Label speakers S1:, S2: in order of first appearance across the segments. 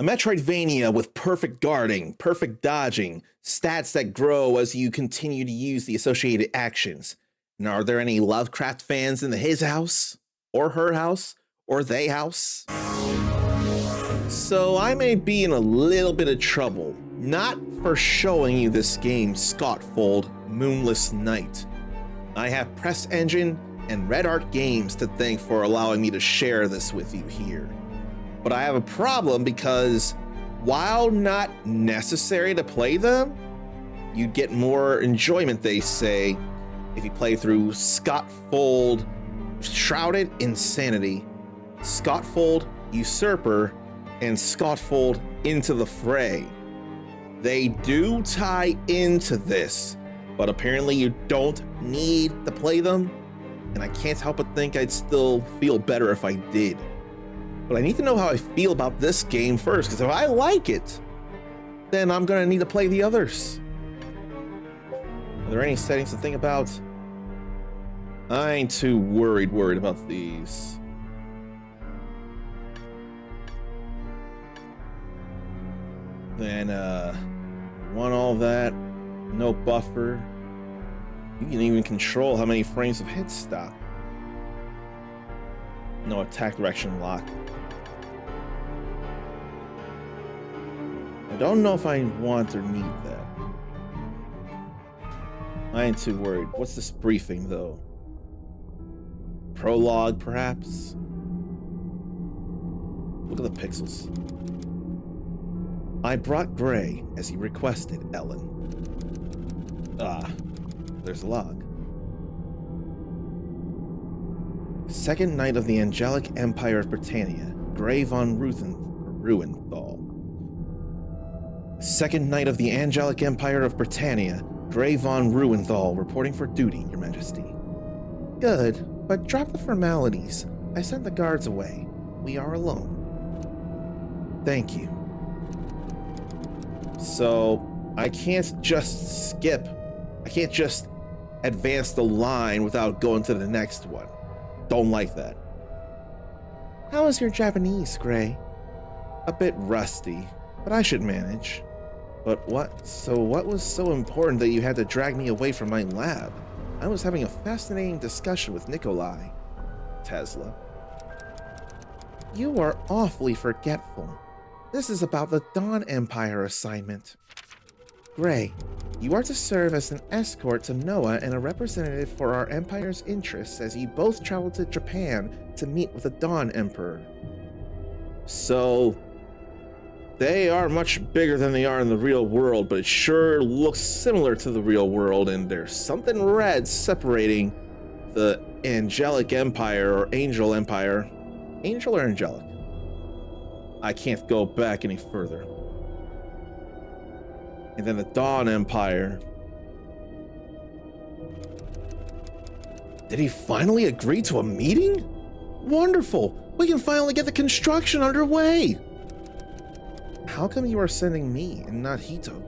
S1: A Metroidvania with perfect guarding, perfect dodging, stats that grow as you continue to use the associated actions. And are there any Lovecraft fans in the his house? Or her house? Or they house? So I may be in a little bit of trouble, not for showing you this game, Skautfold, Moonless Knight. I have PressEngine and Red Art Games to thank for allowing me to share this with you here. But I have a problem because while not necessary to play them, you get more enjoyment, they say, if you play through Skautfold Shrouded Insanity, Skautfold Usurper, and Skautfold Into the Fray. They do tie into this, but apparently you don't need to play them, and I can't help but think I'd still feel better if I did. But I need to know how I feel about this game first, because if I like it, then I'm gonna need to play the others. Are there any settings to think about? I ain't too worried about these. Then, want all that, no buffer. You can even control how many frames of hit stop. No attack direction lock. I don't know if I want or need that. I ain't too worried. What's this briefing, though? Prologue, perhaps? Look at the pixels. I brought Gray, as he requested, Ellen. Ah, there's a log. Second Knight of the Angelic Empire of Britannia, Gray von Ruhenthal. Second Knight of the Angelic Empire of Britannia, Gray von Ruhenthal, reporting for duty, Your Majesty. Good, but drop the formalities. I sent the guards away. We are alone. Thank you. So, I can't just skip. I can't just advance the line without going to the next one. Don't like that. How is your Japanese, Gray? A bit rusty, but I should manage. But what was so important that you had to drag me away from my lab? I was having a fascinating discussion with Nikolai. Tesla. You are awfully forgetful. This is about the Dawn Empire assignment. Gray, you are to serve as an escort to Noah and a representative for our Empire's interests as you both travel to Japan to meet with the Dawn Emperor. So, they are much bigger than they are in the real world, but it sure looks similar to the real world, and there's something red separating the Angelic Empire or Angel Empire. Angel or Angelic? I can't go back any further. And then the Dawn Empire. Did he finally agree to a meeting? Wonderful! We can finally get the construction underway! How come you are sending me and not Hito?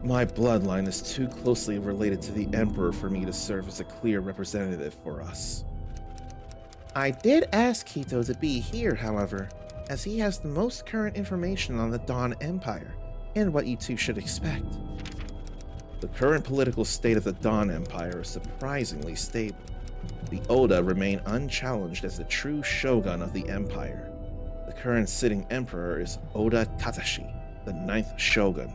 S1: My bloodline is too closely related to the Emperor for me to serve as a clear representative for us. I did ask Hito to be here, however, as he has the most current information on the Dawn Empire, and what you two should expect. The current political state of the Dawn Empire is surprisingly stable. The Oda remain unchallenged as the true shogun of the Empire. The current sitting emperor is Oda Katashi, the 9th shogun.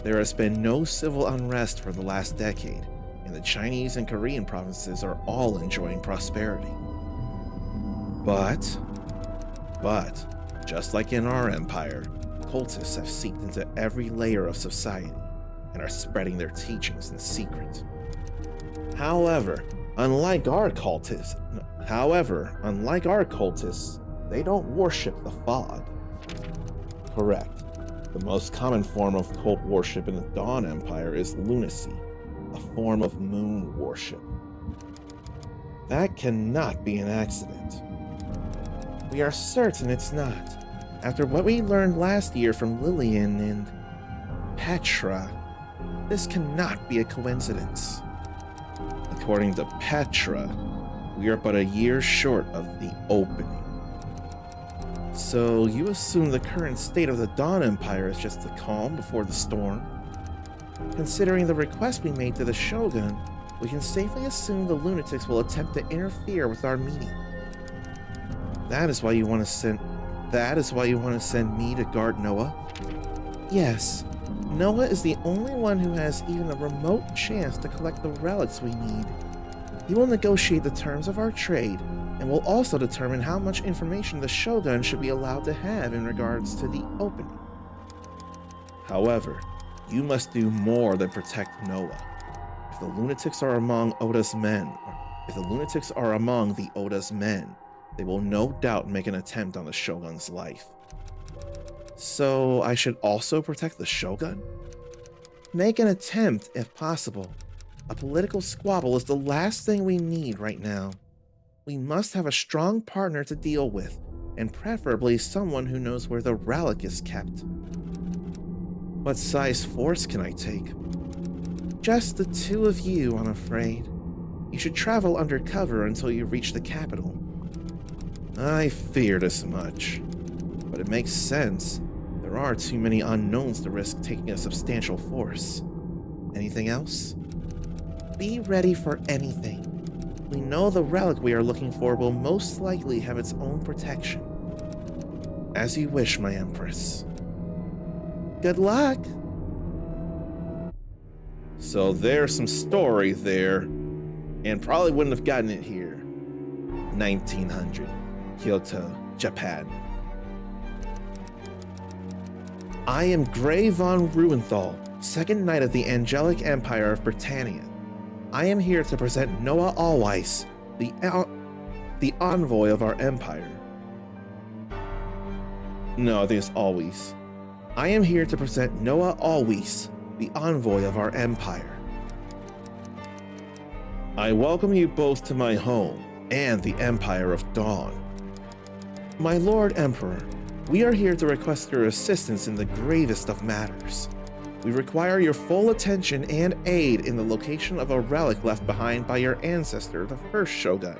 S1: There has been no civil unrest for the last decade, and the Chinese and Korean provinces are all enjoying prosperity. But, just like in our empire, cultists have seeped into every layer of society and are spreading their teachings in secret. However, unlike our cultists, they don't worship the fog. Correct. The most common form of cult worship in the Dawn Empire is lunacy, a form of moon worship. That cannot be an accident. We are certain it's not. After what we learned last year from Lillian and Petra, this cannot be a coincidence. According to Petra, we are but a year short of the opening. So you assume the current state of the Dawn Empire is just the calm before the storm? Considering the request we made to the Shogun, we can safely assume the lunatics will attempt to interfere with our meeting. That is why you want to send me to guard Noah? Yes. Noah is the only one who has even a remote chance to collect the relics we need. He will negotiate the terms of our trade, and will also determine how much information the Shogun should be allowed to have in regards to the opening. However, you must do more than protect Noah. If the lunatics are among the Oda's men, they will no doubt make an attempt on the Shogun's life. So I should also protect the Shogun? Make an attempt, if possible. A political squabble is the last thing we need right now. We must have a strong partner to deal with, and preferably someone who knows where the relic is kept. What size force can I take? Just the two of you, I'm afraid. You should travel undercover until you reach the capital. I feared as much, but it makes sense. There are too many unknowns to risk taking a substantial force. Anything else? Be ready for anything. We know the relic we are looking for will most likely have its own protection. As you wish, my Empress. Good luck! So there's some story there, and probably wouldn't have gotten it here. 1900, Kyoto, Japan. I am Gray von Ruenthal, second knight of the Angelic Empire of Britannia. I am here to present Noah Alweiss, the envoy of our empire. No, I think it's Alweiss. I am here to present Noah Alweiss, the envoy of our empire. I welcome you both to my home and the Empire of Dawn. My Lord Emperor, we are here to request your assistance in the gravest of matters. We require your full attention and aid in the location of a relic left behind by your ancestor, the first Shogun,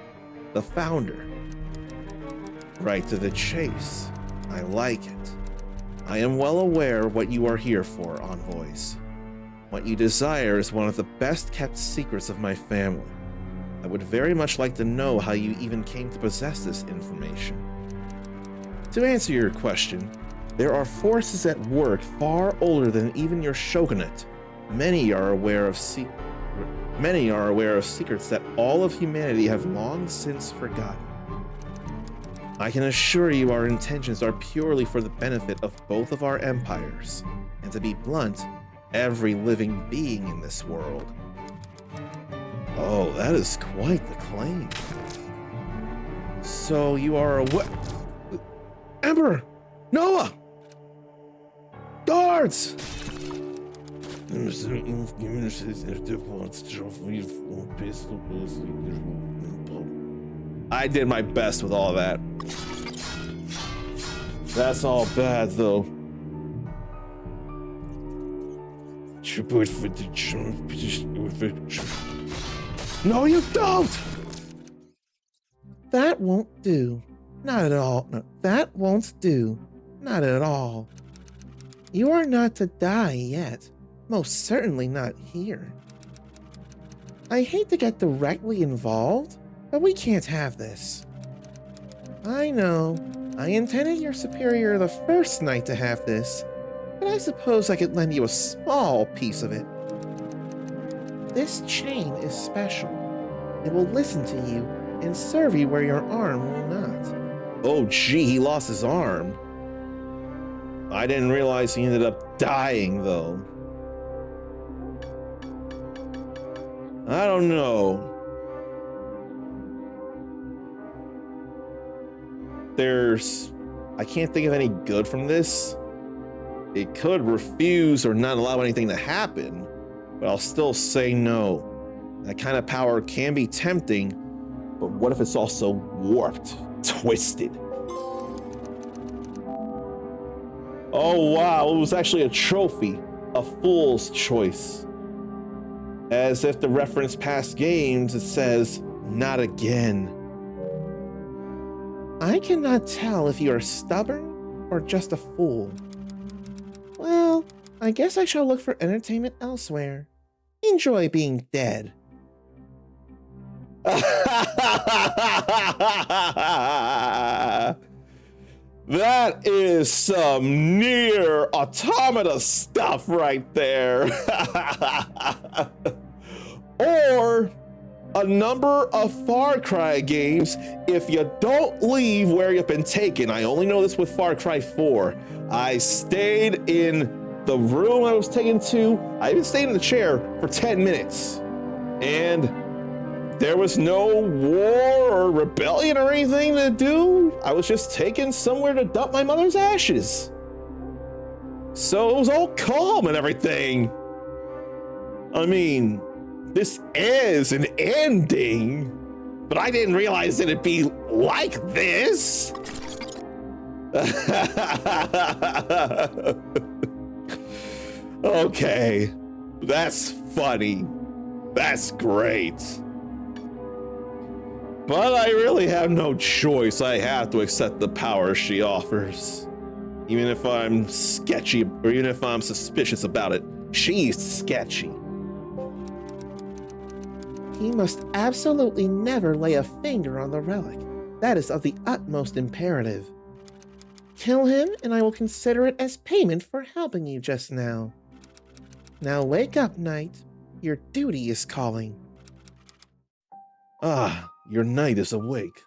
S1: the founder. Right to the chase. I like it. I am well aware what you are here for, envoys. What you desire is one of the best kept secrets of my family. I would very much like to know how you even came to possess this information. To answer your question, there are forces at work far older than even your shogunate. Many are aware of secrets that all of humanity have long since forgotten. I can assure you our intentions are purely for the benefit of both of our empires, and to be blunt, every living being in this world. Oh, that is quite the claim. So you are a what? Emperor! Noah! Guards! I did my best with all of that. That's all bad, though. No, you don't! That won't do. Not at all. No, that won't do. Not at all. You are not to die yet. Most certainly not here. I hate to get directly involved, but we can't have this. I know. I intended your superior, the first knight, to have this, but I suppose I could lend you a small piece of it. This chain is special. It will listen to you and serve you where your arm will not. Oh gee, he lost his arm. I didn't realize he ended up dying, though. I don't know. I can't think of any good from this. It could refuse or not allow anything to happen, but I'll still say no. That kind of power can be tempting, but what if it's also warped, twisted? Oh wow, it was actually a trophy, a fool's choice. As if to reference past games, it says, not again. I cannot tell if you are stubborn or just a fool. Well, I guess I shall look for entertainment elsewhere. Enjoy being dead. That is some near automata stuff right there. Or a number of Far Cry games, if you don't leave where you've been taken. I only know this with Far Cry 4. I stayed in the room I was taken to. I even stayed in the chair for 10 minutes. And there was no war or rebellion or anything to do. I was just taken somewhere to dump my mother's ashes. So it was all calm and everything. I mean, this is an ending, but I didn't realize it'd be like this. Okay, that's funny. That's great. But I really have no choice. I have to accept the power she offers. Even if I'm sketchy, or even if I'm suspicious about it, she's sketchy. He must absolutely never lay a finger on the relic. That is of the utmost imperative. Kill him, and I will consider it as payment for helping you just now. Now wake up, Knight. Your duty is calling. Ah, your knight is awake.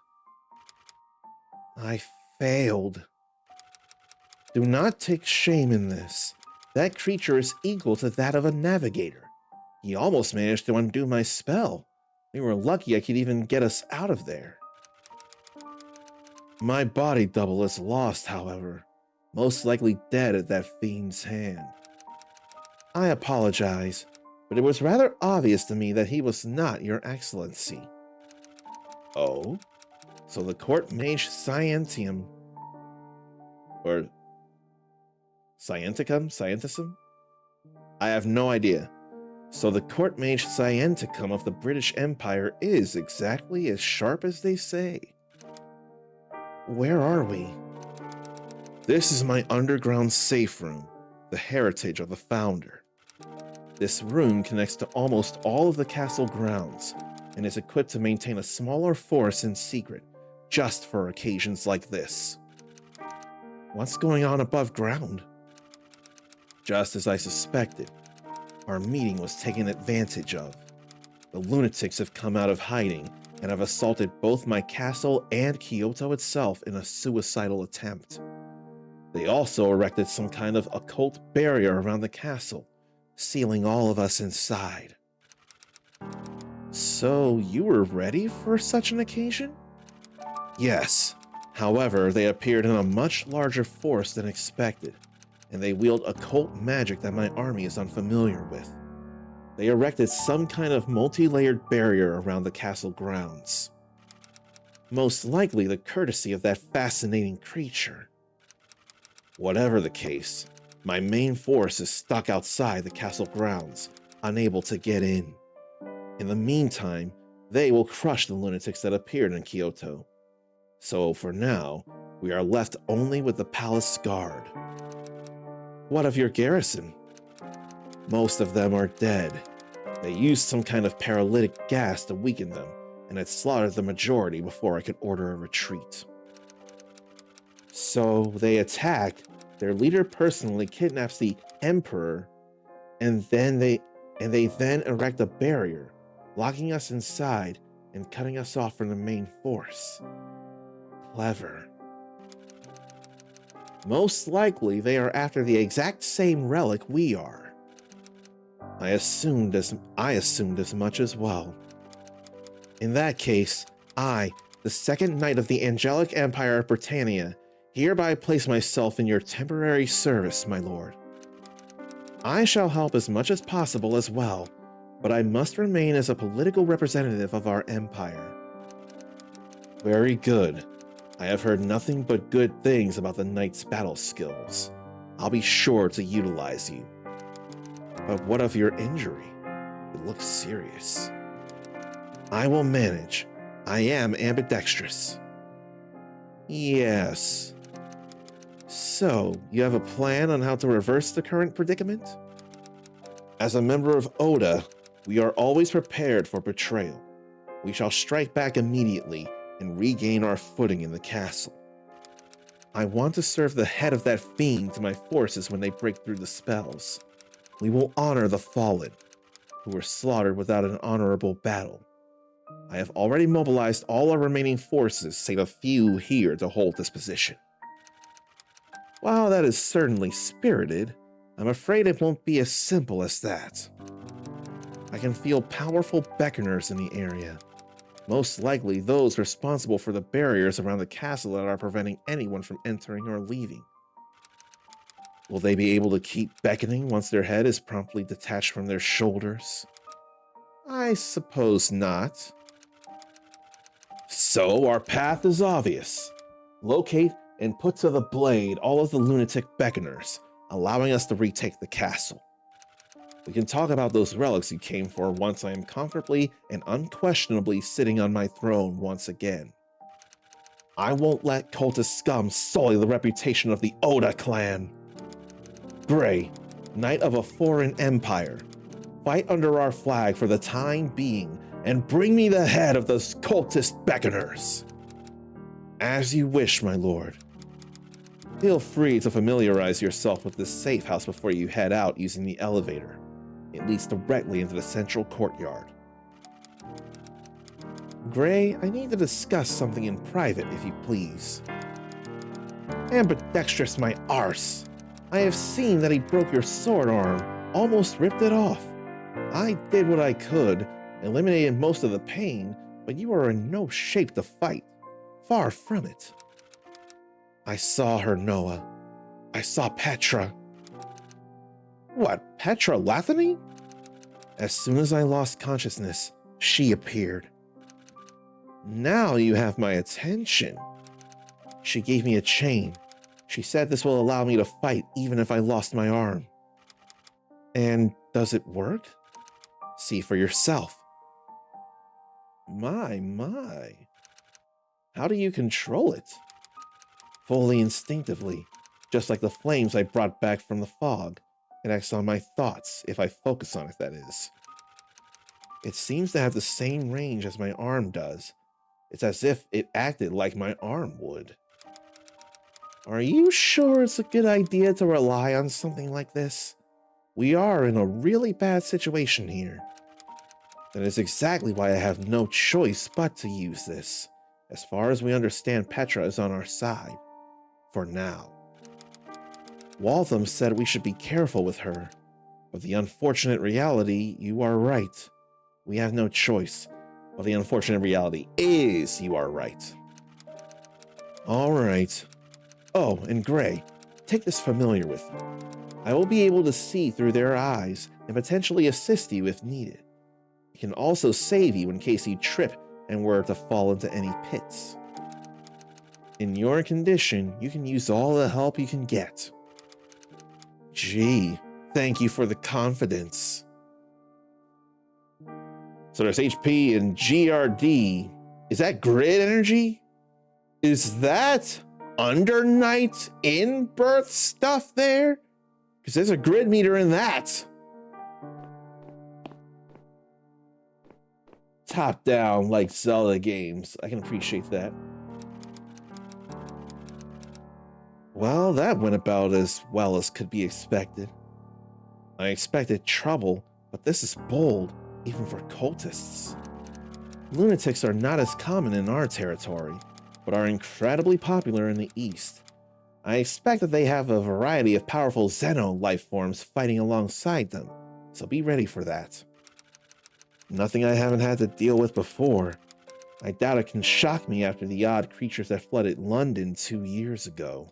S1: I failed. Do not take shame in this. That creature is equal to that of a navigator. He almost managed to undo my spell. We were lucky I could even get us out of there. My body double is lost, however, most likely dead at that fiend's hand. I apologize, but it was rather obvious to me that he was not your excellency. Oh? So the court mage Scientium, or Scienticum? I have no idea. So the court mage Scienticum of the British Empire is exactly as sharp as they say. Where are we? This is my underground safe room, the heritage of the founder. This room connects to almost all of the castle grounds and is equipped to maintain a smaller force in secret, just for occasions like this. What's going on above ground? Just as I suspected, our meeting was taken advantage of. The lunatics have come out of hiding and have assaulted both my castle and Kyoto itself in a suicidal attempt. They also erected some kind of occult barrier around the castle, sealing all of us inside. So you were ready for such an occasion? Yes. However, they appeared in a much larger force than expected, and they wield occult magic that my army is unfamiliar with. They erected some kind of multi-layered barrier around the castle grounds. Most likely the courtesy of that fascinating creature. Whatever the case, my main force is stuck outside the castle grounds, unable to get in. In the meantime, they will crush the lunatics that appeared in Kyoto. So for now, we are left only with the palace guard. What of your garrison? Most of them are dead. They used some kind of paralytic gas to weaken them, and had slaughtered the majority before I could order a retreat. So they attack, their leader personally kidnaps the Emperor, and they then erect a barrier, locking us inside and cutting us off from the main force. Clever. Most likely they are after the exact same relic we are. I assumed as much as well. In that case, I, the second knight of the Angelic Empire of Britannia, hereby place myself in your temporary service, my lord. I shall help as much as possible as well, but I must remain as a political representative of our empire. Very good. I have heard nothing but good things about the knight's battle skills. I'll be sure to utilize you. But what of your injury? It looks serious. I will manage. I am ambidextrous. Yes. So, you have a plan on how to reverse the current predicament? As a member of Oda, we are always prepared for betrayal. We shall strike back immediately and regain our footing in the castle. I want to serve the head of that fiend to my forces when they break through the spells. We will honor the fallen, who were slaughtered without an honorable battle. I have already mobilized all our remaining forces, save a few here to hold this position. While that is certainly spirited, I'm afraid it won't be as simple as that. I can feel powerful beckoners in the area, most likely those responsible for the barriers around the castle that are preventing anyone from entering or leaving. Will they be able to keep beckoning once their head is promptly detached from their shoulders? I suppose not. So our path is obvious. Locate and put to the blade all of the lunatic beckoners, allowing us to retake the castle. We can talk about those relics you came for once I am comfortably and unquestionably sitting on my throne once again. I won't let cultist scum sully the reputation of the Oda clan. Gray, knight of a foreign empire, fight under our flag for the time being and bring me the head of those cultist beckoners. As you wish, my lord. Feel free to familiarize yourself with this safe house before you head out using the elevator. It leads directly into the central courtyard. Gray, I need to discuss something in private, if you please. Ambidextrous my arse. I have seen that he broke your sword arm, almost ripped it off. I did what I could, eliminated most of the pain, but you are in no shape to fight. Far from it. I saw her, Noah. I saw Petra. What, Petra Lathany? As soon as I lost consciousness, she appeared. Now you have my attention. She gave me a chain. She said this will allow me to fight even if I lost my arm. And does it work? See for yourself. My. How do you control it? Fully instinctively, just like the flames I brought back from the fog. It acts on my thoughts, if I focus on it, that is. It seems to have the same range as my arm does. It's as if it acted like my arm would. Are you sure it's a good idea to rely on something like this? We are in a really bad situation here. That is exactly why I have no choice but to use this. As far as we understand, Petra is on our side. For now. Waltham said we should be careful with her. But the unfortunate reality, you are right. We have no choice. But the unfortunate reality is you are right. All right. Oh, and Gray, take this familiar with you. I will be able to see through their eyes and potentially assist you if needed. It can also save you in case you trip and were to fall into any pits. In your condition, you can use all the help you can get. Gee, thank you for the confidence. So there's HP and GRD. Is that grid energy? Is that Under Night in-birth stuff there? Because there's a grid meter in that. Top down like Zelda games. I can appreciate that. Well, that went about as well as could be expected. I expected trouble, but this is bold, even for cultists. Lunatics are not as common in our territory, but are incredibly popular in the East. I expect that they have a variety of powerful Xeno life forms fighting alongside them, so be ready for that. Nothing I haven't had to deal with before. I doubt it can shock me after the odd creatures that flooded London 2 years ago.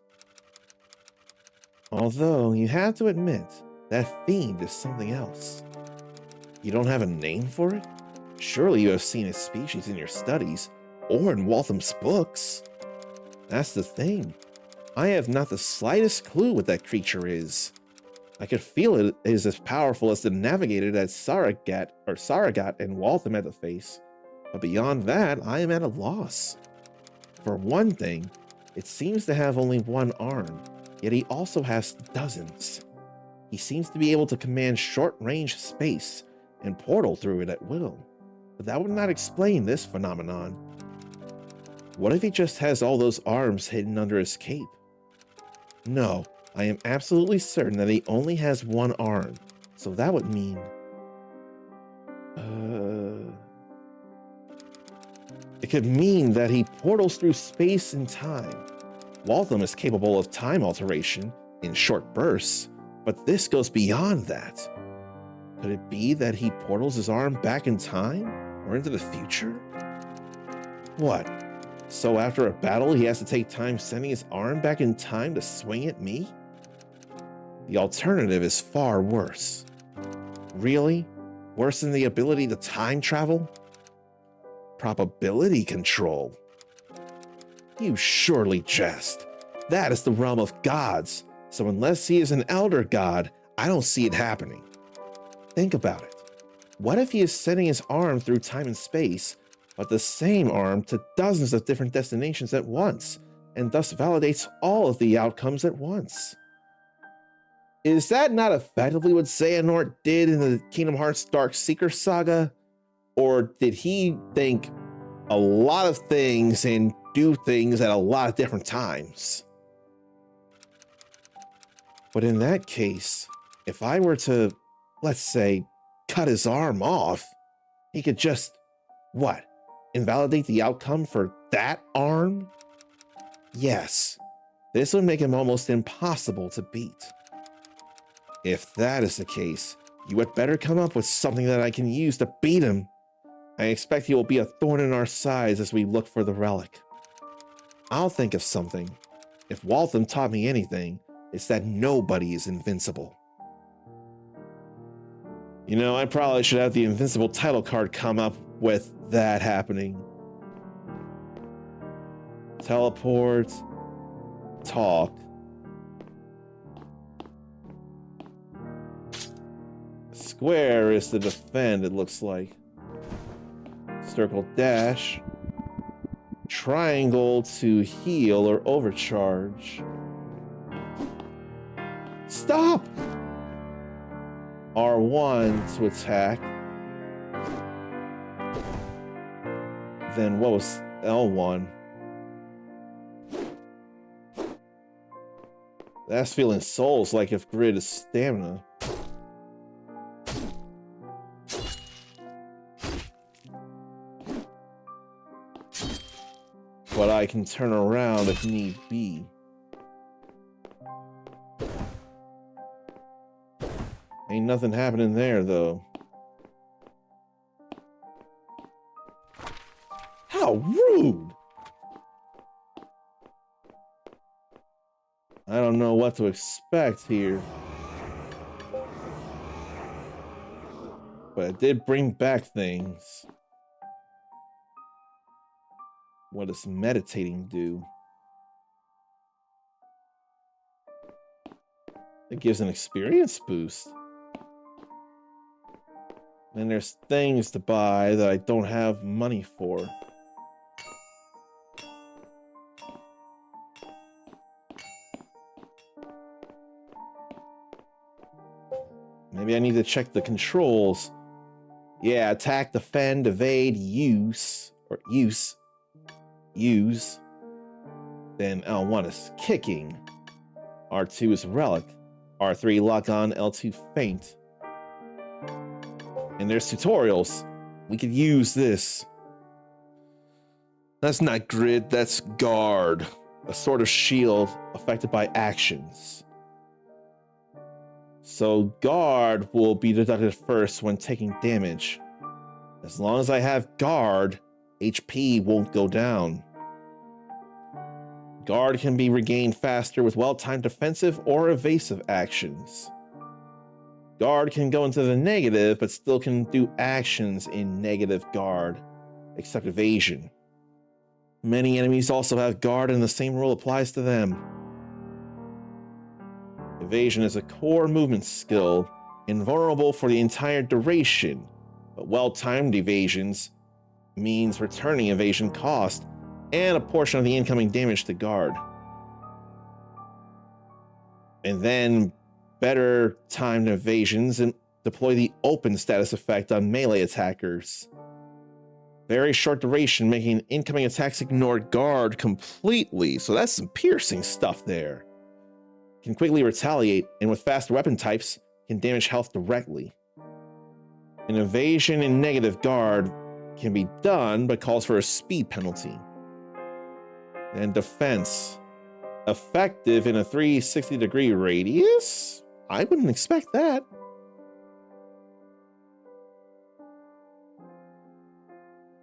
S1: Although, you have to admit, that fiend is something else. You don't have a name for it? Surely you have seen its species in your studies, or in Waltham's books. That's the thing. I have not the slightest clue what that creature is. I could feel it is as powerful as the Navigator that Saragat and Waltham had to face, but beyond that, I am at a loss. For one thing, It seems to have only one arm, yet he also has dozens. He seems to be able to command short-range space and portal through it at will, but that would not explain this phenomenon. What if he just has all those arms hidden under his cape? No, I am absolutely certain that he only has one arm, so that would mean... It could mean that he portals through space and time. Waltham is capable of time alteration in short bursts, but this goes beyond that. Could it be that he portals his arm back in time or into the future? What? So after a battle, he has to take time sending his arm back in time to swing at me? The alternative is far worse. Really? Worse than the ability to time travel? Probability control? You surely jest. That is the realm of gods, so unless he is an elder god, I don't see it happening. Think about it. What if he is sending his arm through time and space, but the same arm to dozens of different destinations at once, and thus validates all of the outcomes at once? Is that not effectively what Xehanort did in the Kingdom Hearts Dark Seeker saga? Or did he think a lot of things and do things at a lot of different times? But in that case, if I were to, let's say, cut his arm off, he could just, what, invalidate the outcome for that arm? Yes, this would make him almost impossible to beat. If that is the case, you had better come up with something that I can use to beat him. I expect he will be a thorn in our sides as we look for the relic. I'll think of something. If Waltham taught me anything, it's that nobody is invincible. You know, I probably should have the invincible title card come up with that happening. Teleport. Talk. Square is to defend, it looks like. Circle dash. Triangle to heal or overcharge. Stop! R1 to attack. Then what was L1? That's feeling souls like if grid is stamina. But I can turn around if need be. Ain't nothing happening there, though. How rude! I don't know what to expect here. But it did bring back things. What does meditating do? It gives an experience boost. And there's things to buy that I don't have money for. Maybe I need to check the controls. Yeah, attack, defend, evade, use. Then L1 is kicking. R2 is relic. R3 lock on, L2 feint. And there's tutorials. We could use this. That's not grid, that's guard. A sort of shield affected by actions. So guard will be deducted first when taking damage. As long as I have guard, HP won't go down. Guard can be regained faster with well-timed defensive or evasive actions. Guard can go into the negative, but still can do actions in negative guard, except evasion. Many enemies also have guard and the same rule applies to them. Evasion is a core movement skill, invulnerable for the entire duration, but well-timed evasions means returning evasion cost and a portion of the incoming damage to guard. And then better timed evasions and deploy the open status effect on melee attackers. Very short duration, making incoming attacks ignore guard completely. So that's some piercing stuff there. Can quickly retaliate, and with faster weapon types, can damage health directly. An evasion and negative guard can be done, but calls for a speed penalty. And defense. Effective in a 360-degree radius? I wouldn't expect that.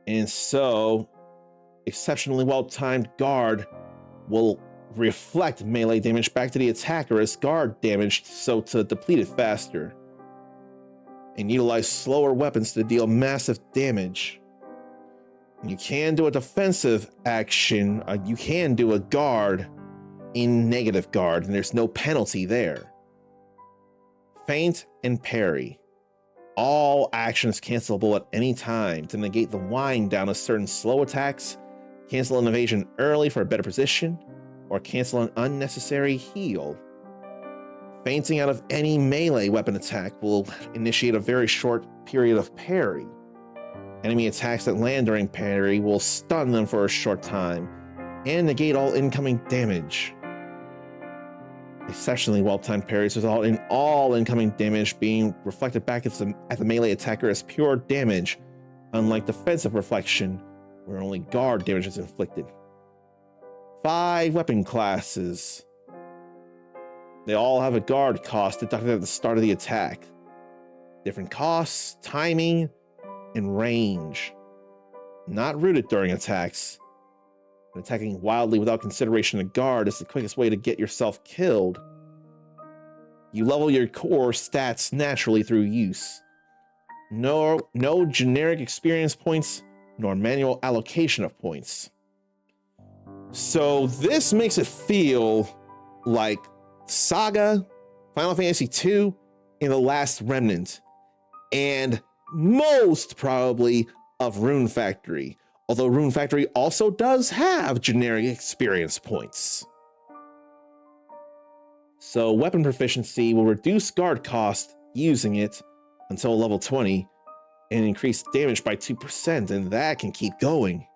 S1: And so, exceptionally well-timed guard will reflect melee damage back to the attacker as guard damage, so to deplete it faster. And utilize slower weapons to deal massive damage. You can do a defensive action, you can do a guard in negative guard, and there's no penalty there. Feint and parry. All actions cancelable at any time to negate the wind down of certain slow attacks, cancel an evasion early for a better position, or cancel an unnecessary heal. Feinting out of any melee weapon attack will initiate a very short period of parry. Enemy attacks that land during parry will stun them for a short time and negate all incoming damage. Exceptionally well-timed parries result in all incoming damage being reflected back at the melee attacker as pure damage, unlike defensive reflection, where only guard damage is inflicted. 5 weapon classes. They all have a guard cost deducted at the start of the attack. Different costs, timing, and range. Not rooted during attacks. And attacking wildly without consideration of guard is the quickest way to get yourself killed. You level your core stats naturally through use. No generic experience points, nor manual allocation of points. So this makes it feel like Saga, Final Fantasy II, and The Last Remnant, and most probably of Rune Factory. Although Rune Factory also does have generic experience points. So weapon proficiency will reduce guard cost using it until level 20 and increase damage by 2%, and that can keep going.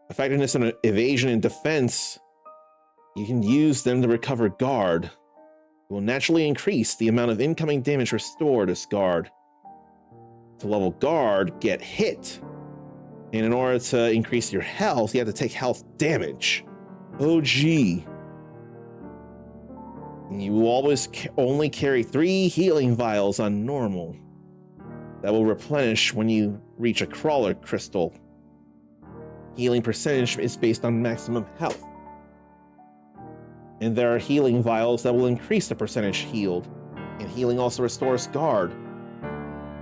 S1: Effectiveness on evasion and defense, you can use them to recover guard. It will naturally increase the amount of incoming damage restored as guard. To level guard, get hit. And in order to increase your health, you have to take health damage. Oh gee. You will always only carry 3 healing vials on normal. That will replenish when you reach a crawler crystal. Healing percentage is based on maximum health. And there are healing vials that will increase the percentage healed. And healing also restores guard.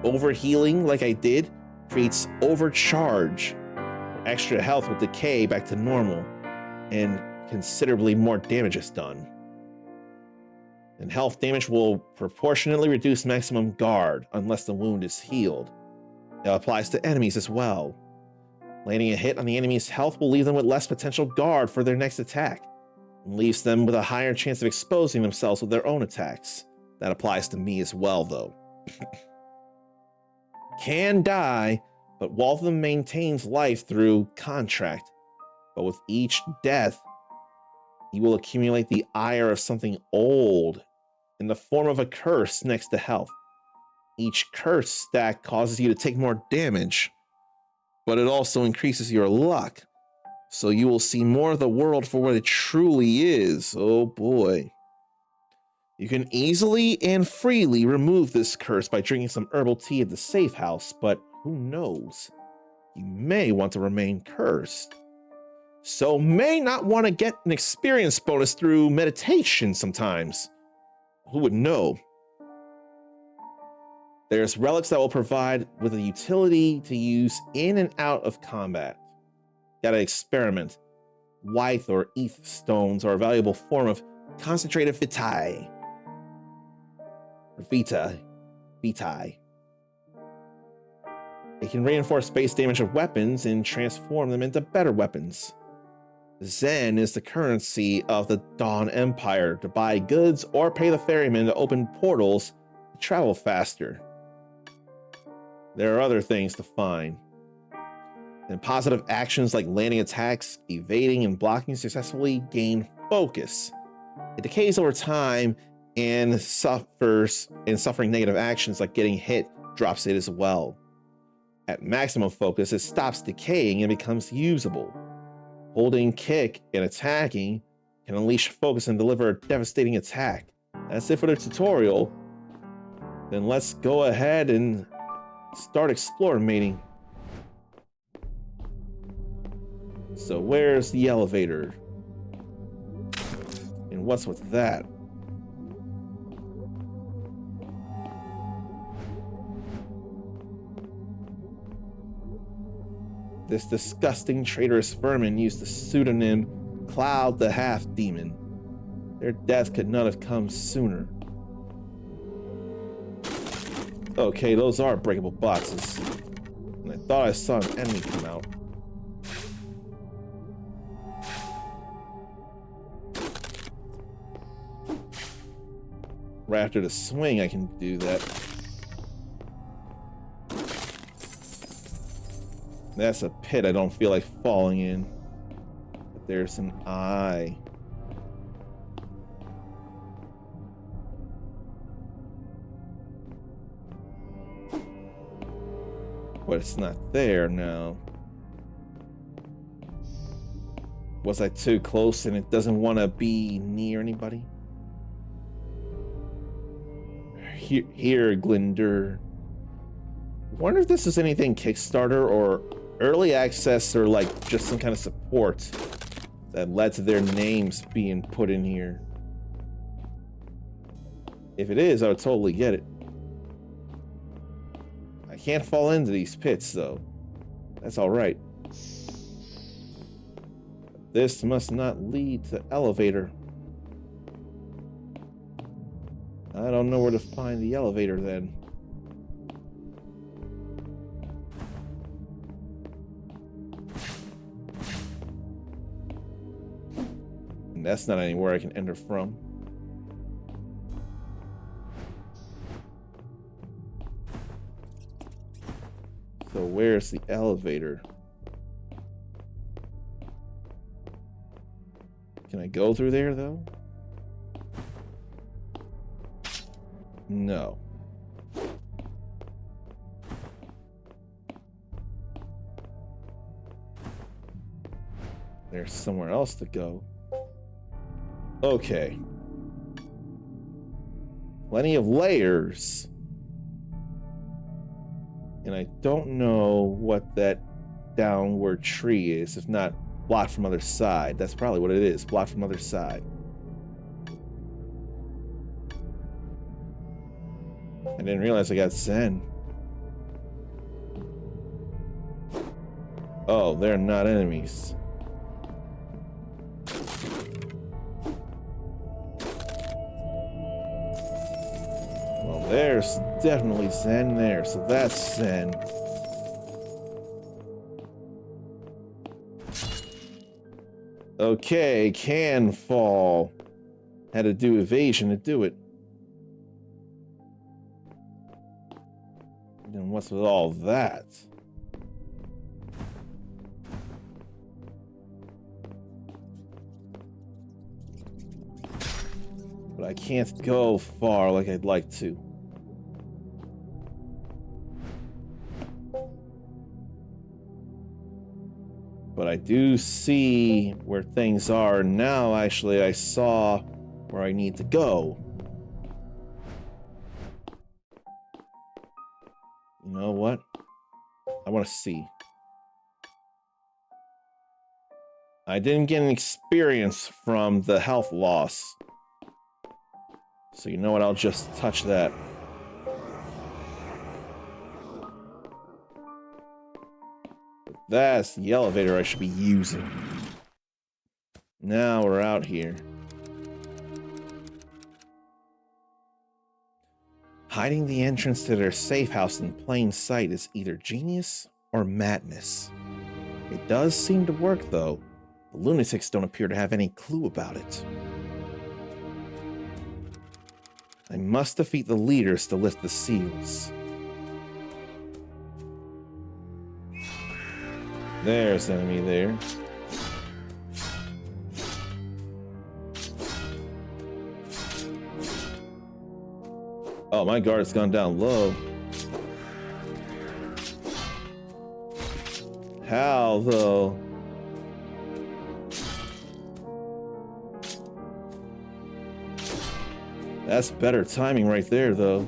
S1: Overhealing, like I did, creates overcharge. Extra health will decay back to normal, and considerably more damage is done. And health damage will proportionately reduce maximum guard unless the wound is healed. It applies to enemies as well. Landing a hit on the enemy's health will leave them with less potential guard for their next attack, and leaves them with a higher chance of exposing themselves with their own attacks. That applies to me as well, though. Can die, but Waltham maintains life through contract. But with each death, you will accumulate the ire of something old in the form of a curse next to health. Each curse stack causes you to take more damage, but it also increases your luck. So you will see more of the world for what it truly is. Oh boy. You can easily and freely remove this curse by drinking some herbal tea at the safe house, but who knows? You may want to remain cursed. So may not want to get an experience bonus through meditation sometimes. Who would know? There's relics that will provide with a utility to use in and out of combat. Gotta experiment. Wythe or Eth stones are a valuable form of concentrated vitae. Vitae. It can reinforce base damage of weapons and transform them into better weapons. Zen is the currency of the Dawn Empire to buy goods or pay the ferryman to open portals to travel faster. There are other things to find. And positive actions like landing attacks, evading, and blocking successfully gain focus. It decays over time and suffering negative actions like getting hit drops it as well. At maximum focus, it stops decaying and becomes usable. Holding kick and attacking can unleash focus and deliver a devastating attack. That's it for the tutorial. Then let's go ahead and start exploring. So where's the elevator? And what's with that? This disgusting traitorous vermin used the pseudonym Cloud the Half-Demon. Their death could not have come sooner. Okay, those are breakable boxes. And I thought I saw an enemy come out. Right after the swing, I can do that. That's a pit I don't feel like falling in. But there's an eye. But it's not there now. Was I too close and it doesn't want to be near anybody? Here, Glinder. Wonder if this is anything Kickstarter or early access or like just some kind of support that led to their names being put in here. If it is, I would totally get it. I can't fall into these pits though. That's alright. This must not lead to the elevator. I don't know where to find the elevator then. And that's not anywhere I can enter from. So where's the elevator? Can I go through there though? No. There's somewhere else to go. Okay. Plenty of layers. And I don't know what that downward tree is, if not blocked from other side. That's probably what it is, blocked from other side. I didn't realize I got Zen. Oh, they're not enemies. Well, there's definitely Zen there, so that's Zen. Okay, can fall. Had to do evasion to do it. And what's with all that? But I can't go far like I'd like to. But I do see where things are now. Actually, I saw where I need to go. You know what? I want to see. I didn't get an experience from the health loss. So you know what? I'll just touch that. That's the elevator I should be using. Now we're out here. Hiding the entrance to their safe house in plain sight is either genius or madness. It does seem to work, though. The lunatics don't appear to have any clue about it. I must defeat the leaders to lift the seals. There's an enemy there. Oh, my guard's gone down low. How, though? That's better timing right there, though.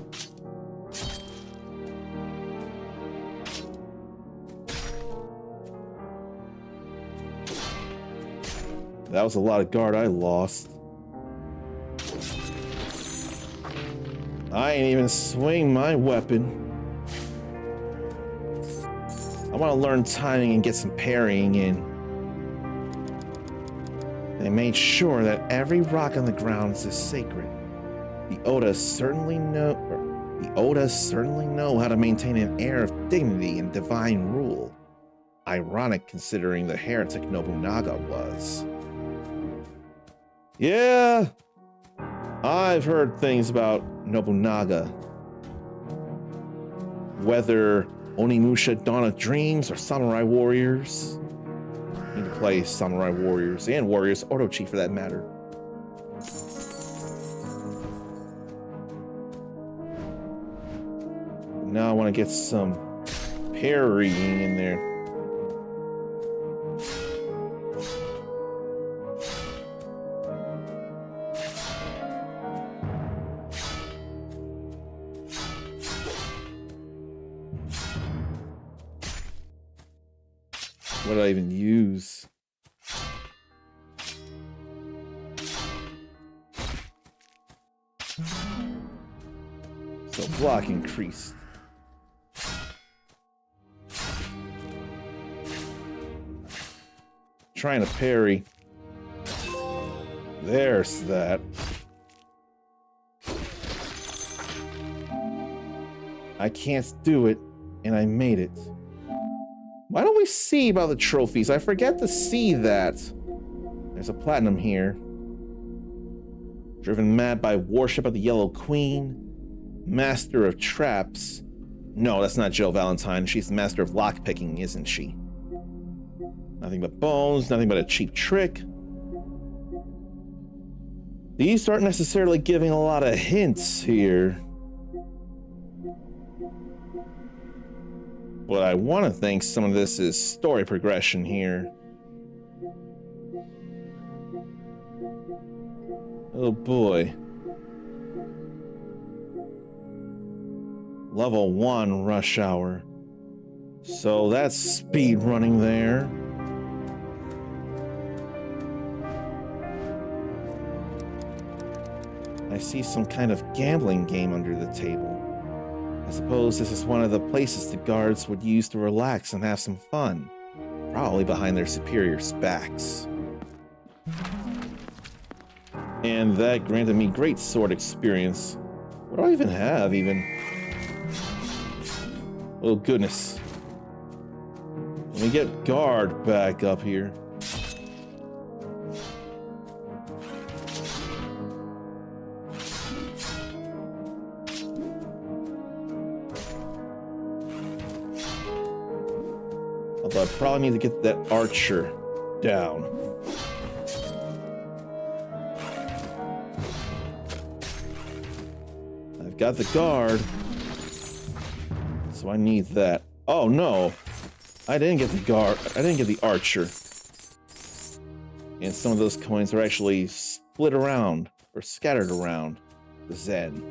S1: That was a lot of guard I lost. I ain't even swing my weapon. I want to learn timing and get some parrying in. They made sure that every rock on the ground is sacred. The Odas certainly know how to maintain an air of dignity and divine rule. Ironic considering the heretic Nobunaga was. Yeah, I've heard things about Nobunaga. Whether Onimusha Dawn of Dreams or Samurai Warriors. I need to play Samurai Warriors and Warriors Orochi for that matter. Now I want to get some parrying in there. What did I even use? So block increased. Trying to parry. There's that. I can't do it, and I made it. Why don't we see about the trophies? I forget to see that. There's a platinum here. Driven mad by worship of the Yellow Queen. Master of traps. No, that's not Jill Valentine. She's the master of lockpicking, isn't she? Nothing but bones, nothing but a cheap trick. These aren't necessarily giving a lot of hints here. But I want to think some of this is story progression here. Oh boy. Level 1 rush hour. So that's speed running there. I see some kind of gambling game under the table. I suppose this is one of the places the guards would use to relax and have some fun. Probably behind their superiors' backs. And that granted me great sword experience. What do I even have, even? Oh, goodness. Let me get guard back up here. Although I probably need to get that archer down. I've got the guard, so I need that. Oh no, I didn't get the guard. I didn't get the archer. And some of those coins are actually split around or scattered around the Zen.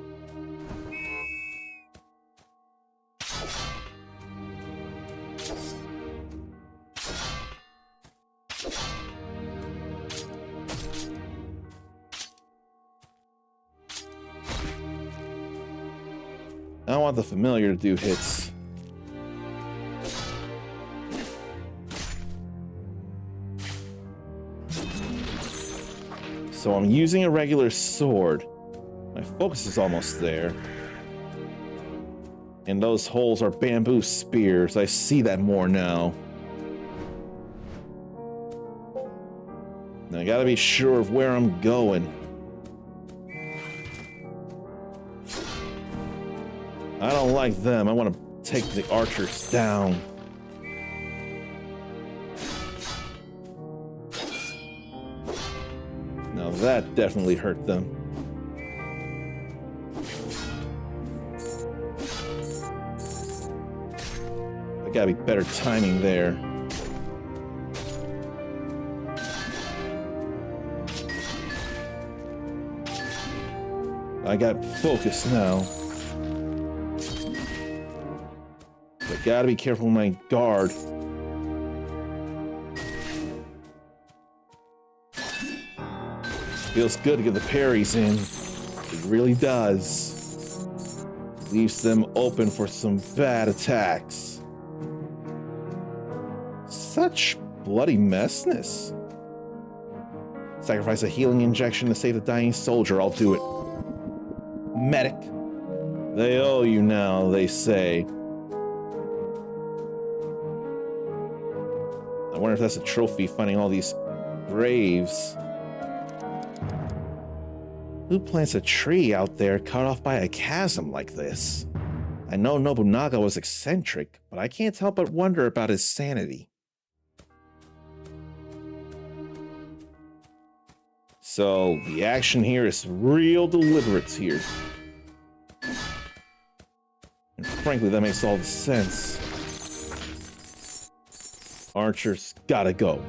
S1: I want the familiar to do hits. So I'm using a regular sword. My focus is almost there. And those holes are bamboo spears. I see that more now. I gotta be sure of where I'm going. I don't like them. I want to take the archers down. Now that definitely hurt them. There gotta be better timing there. I got focus now. I gotta be careful with my guard. Feels good to get the parries in. It really does. Leaves them open for some bad attacks. Such bloody messness. Sacrifice a healing injection to save a dying soldier. I'll do it. Medic. They owe you now, they say. I wonder if that's a trophy, finding all these graves. Who plants a tree out there cut off by a chasm like this? I know Nobunaga was eccentric, but I can't help but wonder about his sanity. So the action here is real deliberate here. And frankly, that makes all the sense. Archers gotta go.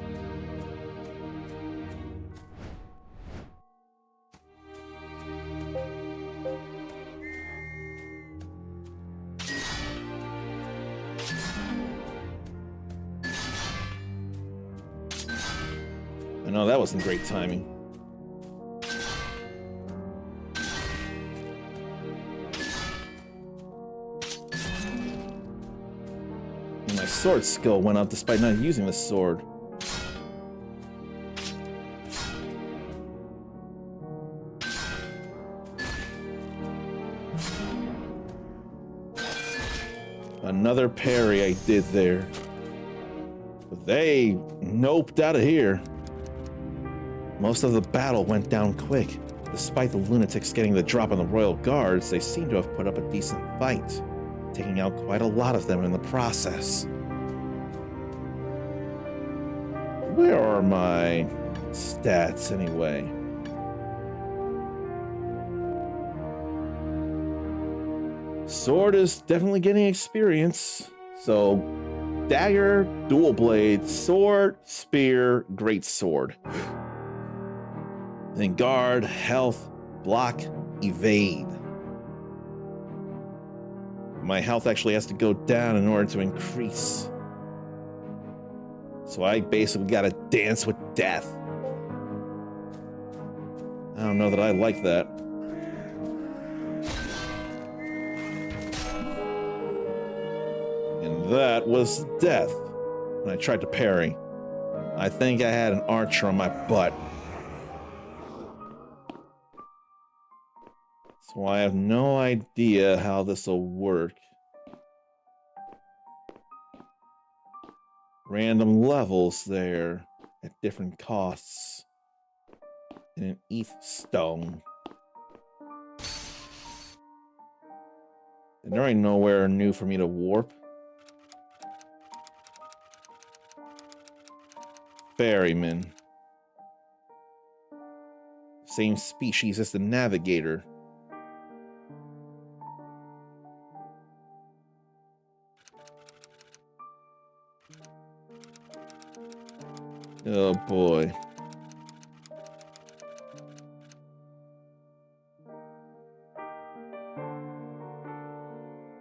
S1: I know that wasn't great timing. And my sword skill went up despite not using the sword. Another parry I did there. But they noped out of here. Most of the battle went down quick. Despite the lunatics getting the drop on the royal guards, they seem to have put up a decent fight, taking out quite a lot of them in the process. Where are my stats anyway? Sword is definitely getting experience. So, dagger, dual blade, sword, spear, great sword. Then guard, health, block, evade. My health actually has to go down in order to increase. So I basically gotta dance with death. I don't know that I like that. And that was death when I tried to parry. I think I had an archer on my butt. So I have no idea how this will work. Random levels there at different costs. And an ETH stone. And there ain't nowhere new for me to warp. Ferryman. Same species as the navigator. Oh boy.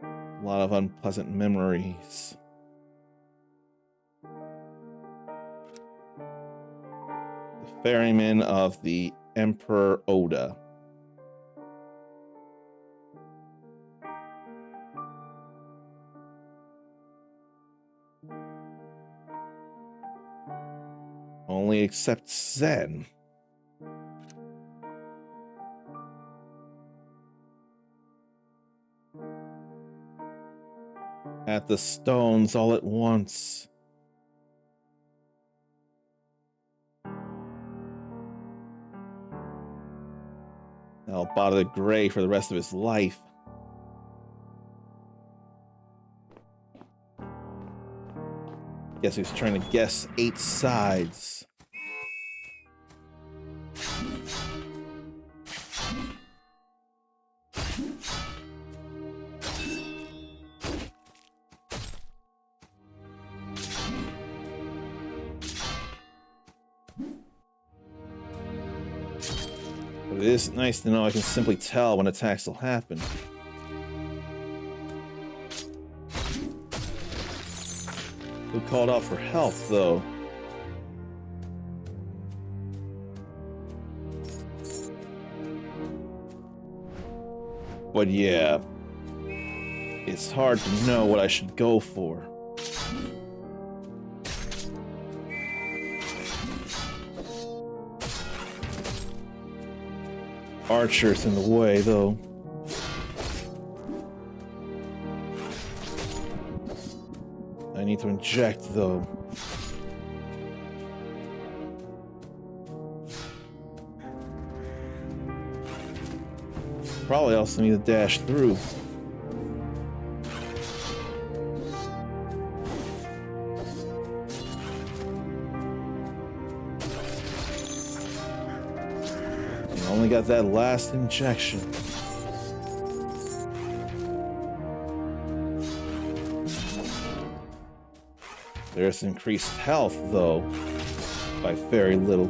S1: A lot of unpleasant memories. The ferryman of the Emperor Oda. Only accept Zen. at the stones all at once. I'll bother the gray for the rest of his life. Guess he's trying to guess 8 sides. But it is nice to know I can simply tell when attacks will happen. Who called out for help, though? But yeah, it's hard to know what I should go for. Archer's in the way, though. I need to inject, though. Probably also need to dash through. Only got that last injection. There's increased health, though, by very little.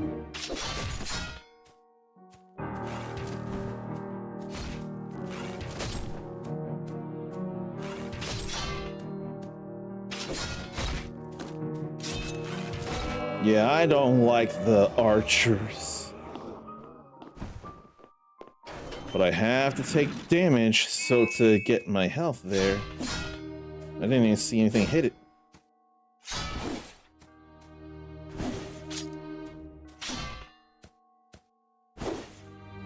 S1: Yeah, I don't like the archers. But I have to take damage so to get my health there. I didn't even see anything hit it.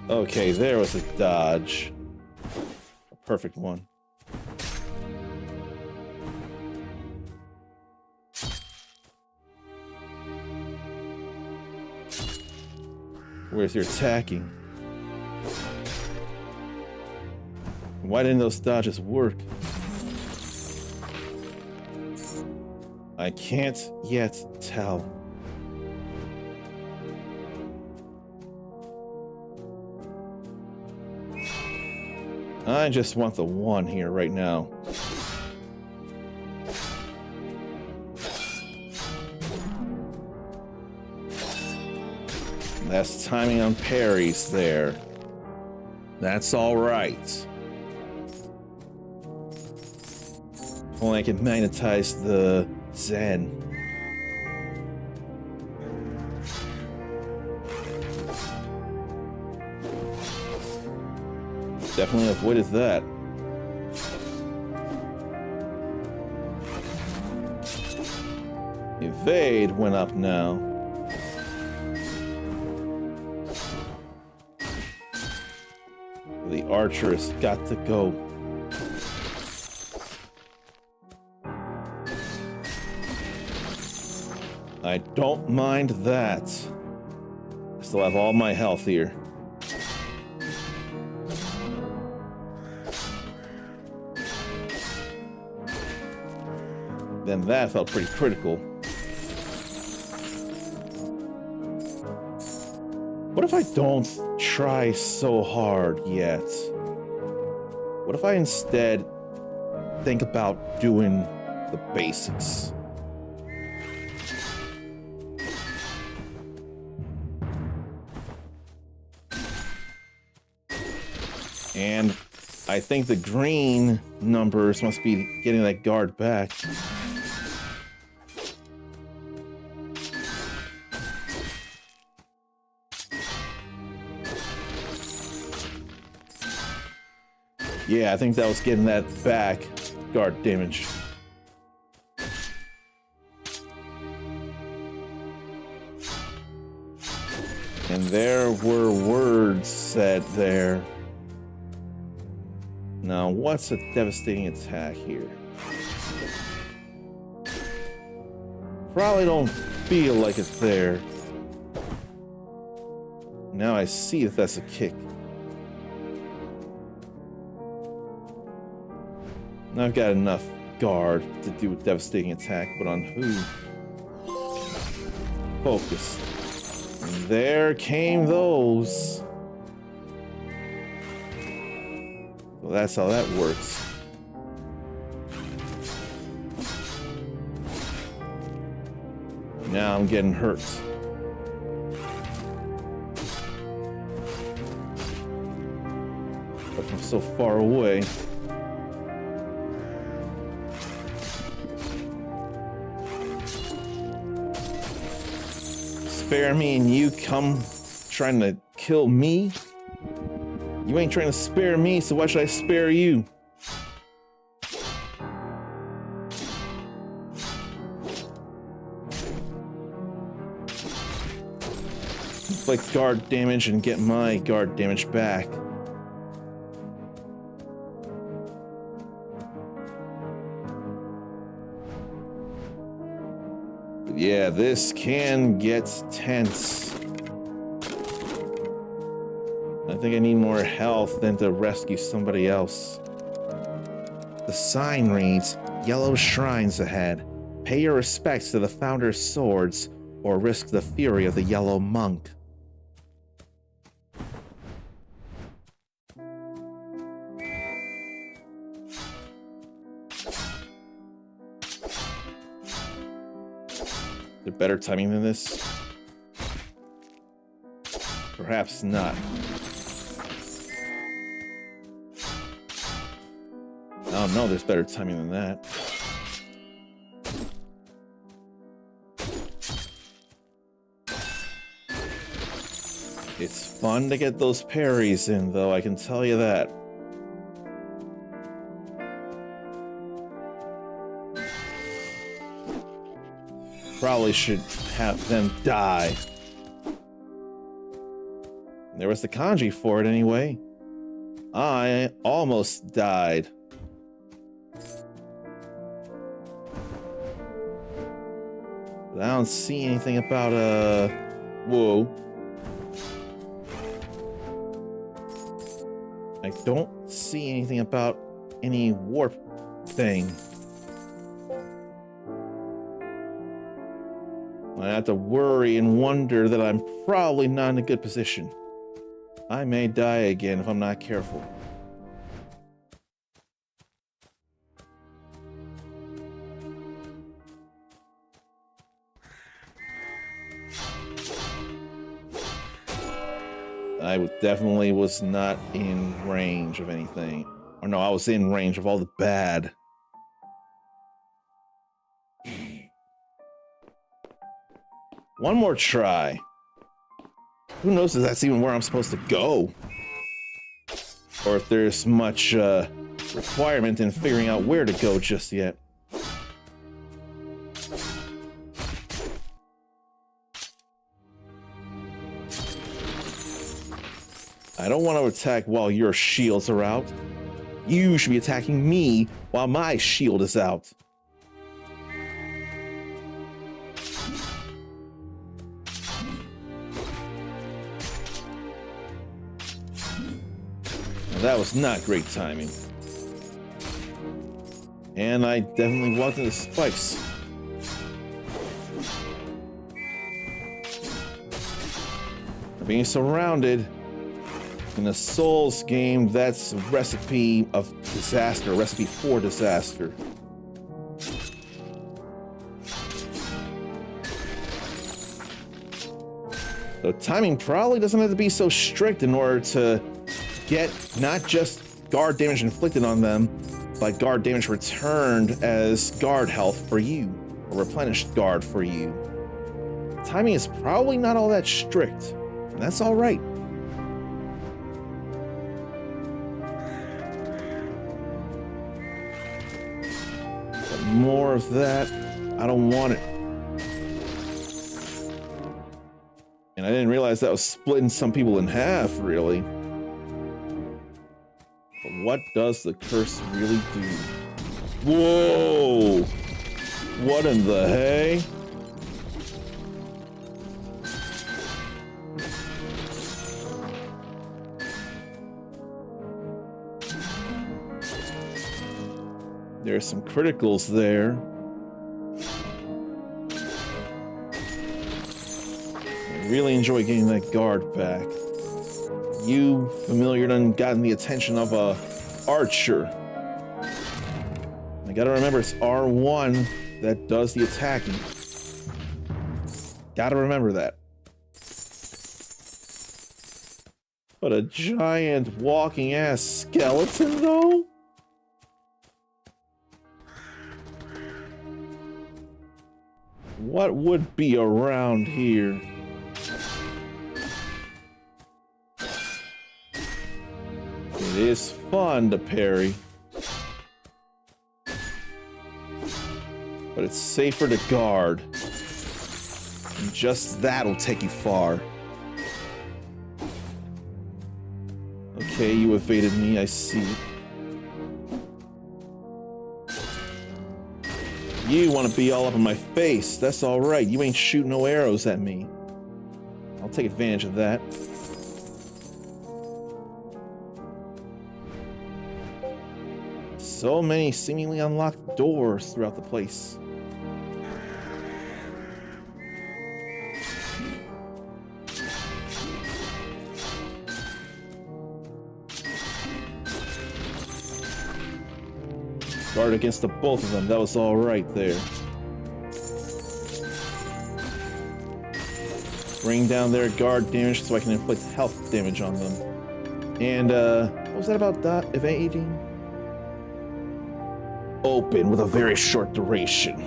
S1: Okay, there was a dodge. A perfect one. Where's your attacking? Why didn't those dodges work? I can't yet tell. I just want the 1 here right now. That's timing on parries there. That's all right. Only I can magnetize the Zen. Definitely avoided that. Evade went up now. The archer has got to go. I don't mind that. I still have all my health here. Then that felt pretty critical. What if I don't try so hard yet? What if I instead think about doing the basics? And I think the green numbers must be getting that guard back. Yeah, I think that was getting that back guard damage. And there were words said there. Now, what's a devastating attack here? Probably don't feel like it's there. Now I see if that's a kick. Now I've got enough guard to do a devastating attack, but on who? Focus. And there came those. So that's how that works. Now I'm getting hurt. But from so far away. Spare me and you come trying to kill me? You ain't trying to spare me, so why should I spare you? Inflict guard damage and get my guard damage back. But yeah, this can get tense. I think I need more health than to rescue somebody else. The sign reads, "Yellow shrines ahead. Pay your respects to the founder's swords or risk the fury of the yellow monk." Is there better timing than this? Perhaps not. Oh no, there's better timing than that. It's fun to get those parries in, though, I can tell you that. Probably should have them die. There was the kanji for it anyway. I almost died. But I don't see anything about whoa. I don't see anything about any warp thing. I have to worry and wonder that I'm probably not in a good position. I may die again if I'm not careful. I definitely was not in range of anything. Or no, I was in range of all the bad. One more try. Who knows if that's even where I'm supposed to go? Or if there's much requirement in figuring out where to go just yet. I don't want to attack while your shields are out. You should be attacking me while my shield is out. Now, that was not great timing. And I definitely walked into spikes. Being surrounded in a Souls game, that's a recipe of disaster, a recipe for disaster. So timing probably doesn't have to be so strict in order to get not just guard damage inflicted on them, but guard damage returned as guard health for you, or replenished guard for you. Timing is probably not all that strict, and that's all right. More of that. I don't want it. And I didn't realize that was splitting some people in half, really. But what does the curse really do? Whoa! What in the hey? There's some criticals there. I really enjoy getting that guard back. You, familiar, done gotten the attention of a archer. I gotta remember it's R1 that does the attacking. Gotta remember that. But a giant walking ass skeleton though? What would be around here? It is fun to parry. But it's safer to guard. And just that'll take you far. Okay, you evaded me, I see. You want to be all up in my face. That's alright. You ain't shooting no arrows at me. I'll take advantage of that. So many seemingly unlocked doors throughout the place. Guard against the both of them. That was all right there. Bring down their guard damage so I can inflict health damage on them. And, what was that about evading? Open with a very short duration.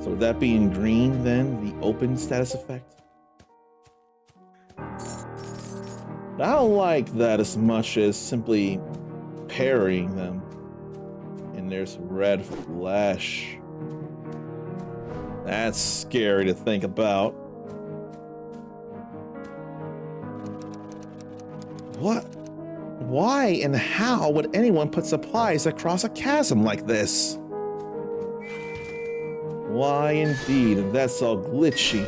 S1: So would that be in green then, the open status effect? I don't like that as much as simply parrying them. And there's red flesh. That's scary to think about. What? Why and how would anyone put supplies across a chasm like this? Why indeed, and that's all glitchy.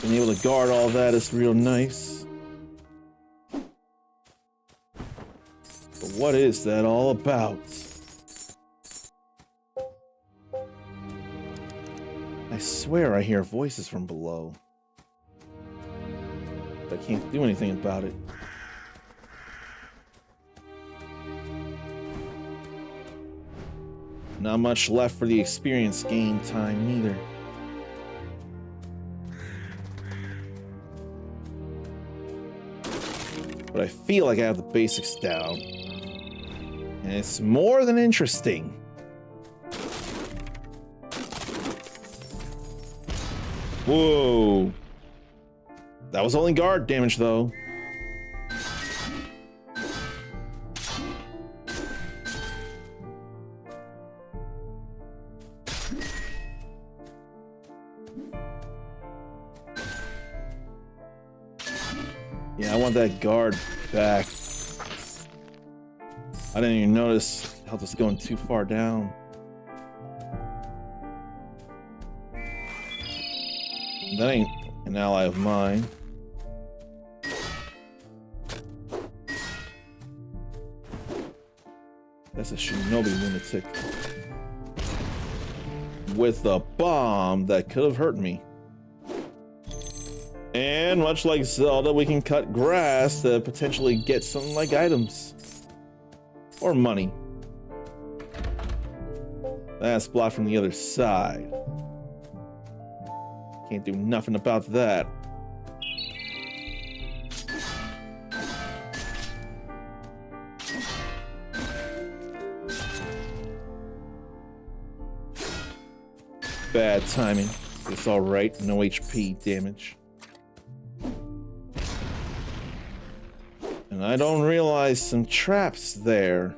S1: Being able to guard all that is real nice. But what is that all about? I swear I hear voices from below. But I can't do anything about it. Not much left for the experience gain time neither. But I feel like I have the basics down. And it's more than interesting. Whoa. That was only guard damage, though. Yeah, I want that guard back. I didn't even notice health was going too far down. That ain't an ally of mine. That's a shinobi lunatic. With a bomb that could have hurt me. And much like Zelda, we can cut grass to potentially get some like items. Or money. That's blocked from the other side. Can't do nothing about that. Bad timing. It's alright, no HP damage. And I don't realize some traps there.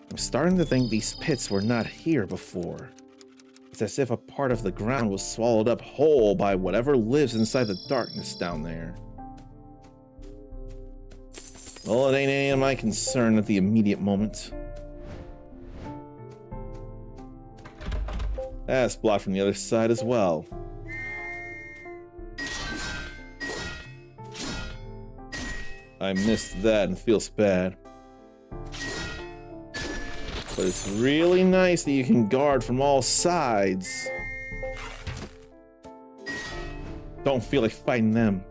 S1: I'm starting to think these pits were not here before. It's as if a part of the ground was swallowed up whole by whatever lives inside the darkness down there. Well, it ain't any of my concern at the immediate moment. That's blocked from the other side as well. I missed that and feels bad. But it's really nice that you can guard from all sides. Don't feel like fighting them.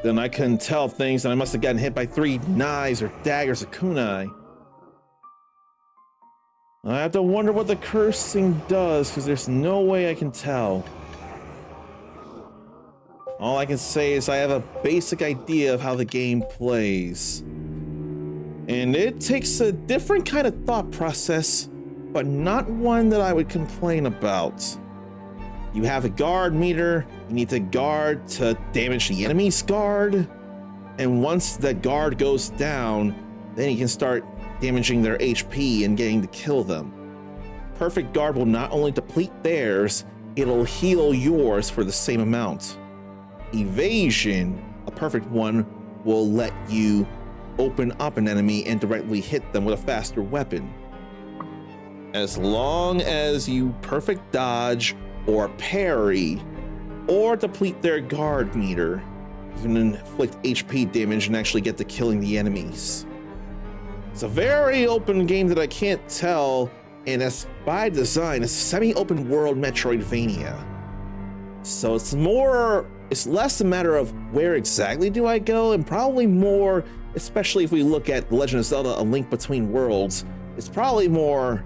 S1: Then I couldn't tell things, and I must have gotten hit by 3 knives or daggers or kunai. I have to wonder what the cursing does, because there's no way I can tell. All I can say is I have a basic idea of how the game plays. And it takes a different kind of thought process, but not one that I would complain about. You have a guard meter, you need to guard to damage the enemy's guard, and once that guard goes down, then you can start damaging their HP and getting to kill them. Perfect guard will not only deplete theirs, it'll heal yours for the same amount. Evasion, a perfect one, will let you open up an enemy and directly hit them with a faster weapon. As long as you perfect dodge or parry or deplete their guard meter, you can inflict HP damage and actually get to killing the enemies. It's a very open game that I can't tell, and as by design, it's a semi-open world Metroidvania. So it's less a matter of where exactly do I go, and probably more, especially if we look at The Legend of Zelda: A Link Between Worlds, it's probably more,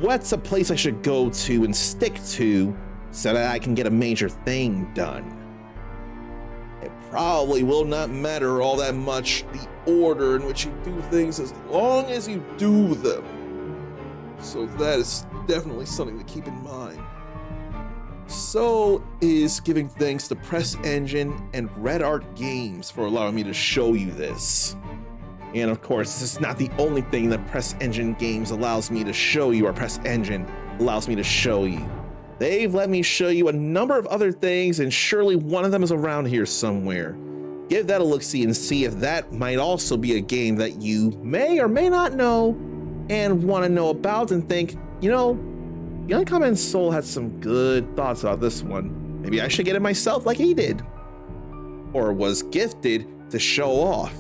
S1: what's a place I should go to and stick to so that I can get a major thing done. It probably will not matter all that much the order in which you do things as long as you do them. So that is definitely something to keep in mind. So is giving thanks to PressEngine and Red Art Games for allowing me to show you this. And of course, this is not the only thing that PressEngine Games allows me to show you, or PressEngine allows me to show you. They've let me show you a number of other things, and surely one of them is around here somewhere. Give that a look-see and see if that might also be a game that you may or may not know and want to know about and think, you know, The Uncommon Soul had some good thoughts about this one. Maybe I should get it myself like he did. Or was gifted to show off.